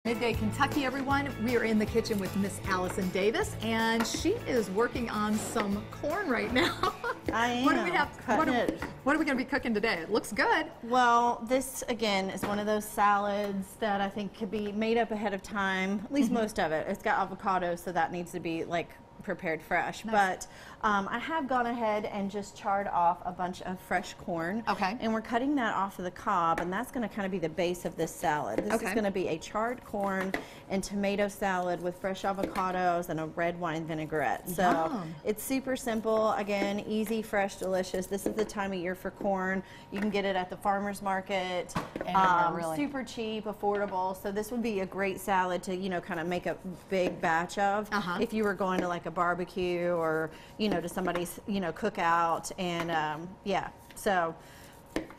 Midday, Kentucky, everyone. We are in the kitchen with Miss Allison Davis, and she is working on some corn right now. I am. What do we have? What are we going to be cooking today? It looks good. Well, this again is one of those salads that I think could be made up ahead of time. At least most of it. It's got avocado, so that needs to be like prepared fresh. Nice. But I have gone ahead and just charred off a bunch of fresh corn. Okay. And we're cutting that off of the cob, and that's going to kind of be the base of this salad. This is going to be a charred corn and tomato salad with fresh avocados and a red wine vinaigrette. So it's super simple. Again, easy, fresh, delicious. This is the time of year for corn. You can get it at the farmer's market. And super cheap, affordable. So this would be a great salad to, you know, kind of make a big batch of if you were going to like a barbecue or, you know, to somebody's, you know, cookout. And yeah, so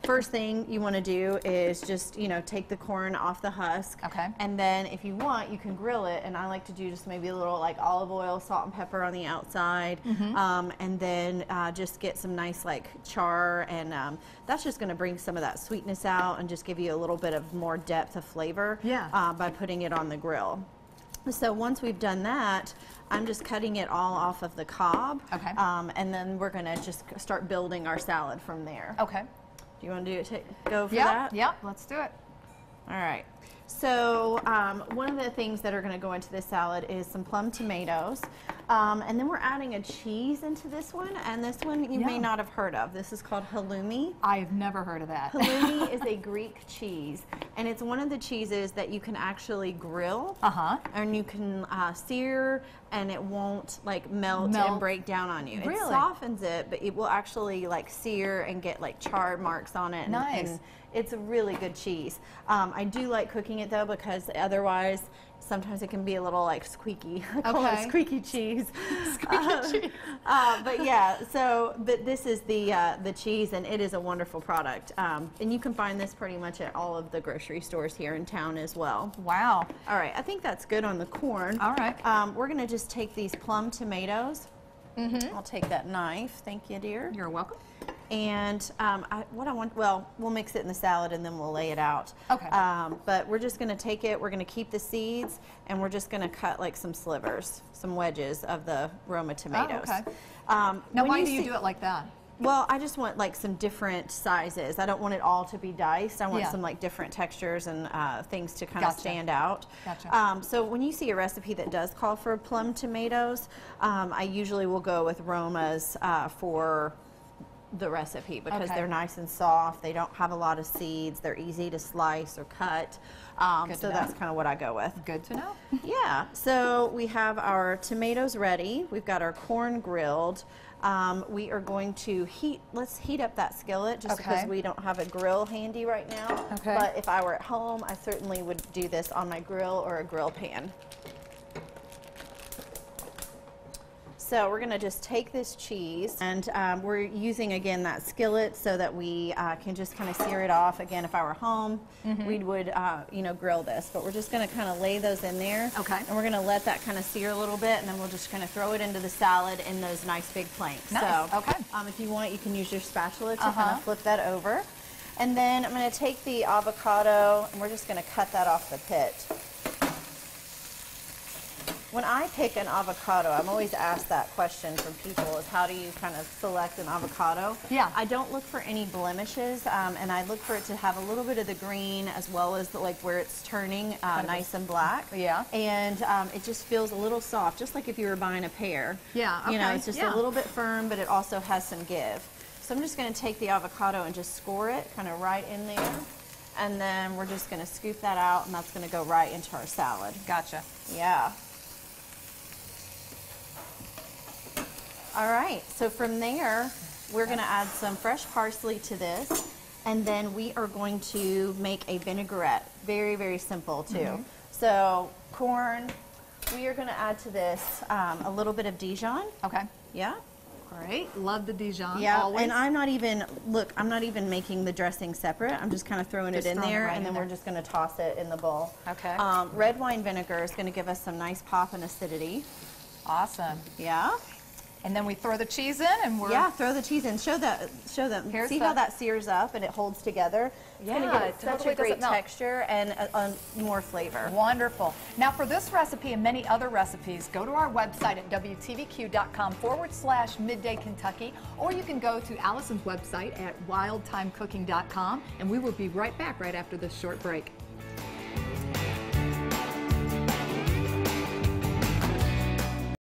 first thing you want to do is just, you know, take the corn off the husk. Okay. And then if you want, you can grill it. And I like to do just maybe a little like olive oil, salt and pepper on the outside. And then just get some nice like char. And that's just going to bring some of that sweetness out and just give you a little bit of more depth of flavor by putting it on the grill. So once we've done that, I'm just cutting it all off of the cob. Okay. And then we're going to just start building our salad from there. Okay. Do you want to go for that? Yeah, let's do it. All right. So one of the things that are going to go into this salad is some plum tomatoes. And then we're adding a cheese into this one. And this one you may not have heard of. This is called halloumi. I've never heard of that. Halloumi is a Greek cheese. And it's one of the cheeses that you can actually grill. And you can sear, and it won't like melt and break down on you. Really? It softens it, but it will actually like sear and get like char marks on it. Nice. And it's a really good cheese. I do like cooking it though, because otherwise sometimes it can be a little like squeaky. I call it squeaky cheese. Squeaky cheese. But yeah, but this is the cheese, and it is a wonderful product. And you can find this pretty much at all of the grocery stores here in town as well. Wow. All right, I think that's good on the corn. All right. We're gonna just take these plum tomatoes. I'll take that knife. Thank you, dear. You're welcome. And we'll mix it in the salad and then we'll lay it out. Okay. But we're just going to take it, we're going to keep the seeds, and we're just going to cut like some slivers, some wedges of the Roma tomatoes. Oh, okay. Now, why do you do it like that? Well, I just want like some different sizes. I don't want it all to be diced. I want some like different textures and things to kind of stand out. Gotcha. So when you see a recipe that does call for plum tomatoes, I usually will go with Romas for the recipe, because they're nice and soft. They don't have a lot of seeds. They're easy to slice or cut. So that's kind of what I go with. Good to know. Yeah. So we have our tomatoes ready. We've got our corn grilled. We are going to let's heat up that skillet, just because we don't have a grill handy right now. Okay. But if I were at home, I certainly would do this on my grill or a grill pan. So we're going to just take this cheese, and we're using, again, that skillet so that we can just kind of sear it off. Again, if I were home, we would, you know, grill this. But we're just going to kind of lay those in there. Okay. And we're going to let that kind of sear a little bit, and then we'll just kind of throw it into the salad in those nice big planks. Nice. So, if you want, you can use your spatula to kind of flip that over. And then I'm going to take the avocado, and we're just going to cut that off the pit. When I pick an avocado, I'm always asked that question from people, is how do you kind of select an avocado? Yeah. I don't look for any blemishes, and I look for it to have a little bit of the green, as well as like where it's turning nice and black. Yeah. And it just feels a little soft, just like if you were buying a pear. Yeah. Okay. You know, it's just a little bit firm, but it also has some give. So I'm just going to take the avocado and just score it kind of right in there. And then we're just going to scoop that out, and that's going to go right into our salad. Gotcha. Yeah. All right, so from there, we're going to add some fresh parsley to this, and then we are going to make a vinaigrette. Very, very simple, too. So corn, we are going to add to this a little bit of Dijon. Okay. Yeah. Great. Love the Dijon. Yeah, always. And I'm not even making the dressing separate. I'm just kind of throwing it in there, and then we're just going to toss it in the bowl. Okay. Red wine vinegar is going to give us some nice pop and acidity. Awesome. Yeah. And then we throw the cheese in, and we're throw the cheese in. Show them. See how that sears up and it holds together. It's going to get such a great texture and more flavor. Wonderful. Now for this recipe and many other recipes, go to our website at WTVQ.com/Midday Kentucky, or you can go to Allison's website at wildtimecooking.com, and we will be right back right after this short break.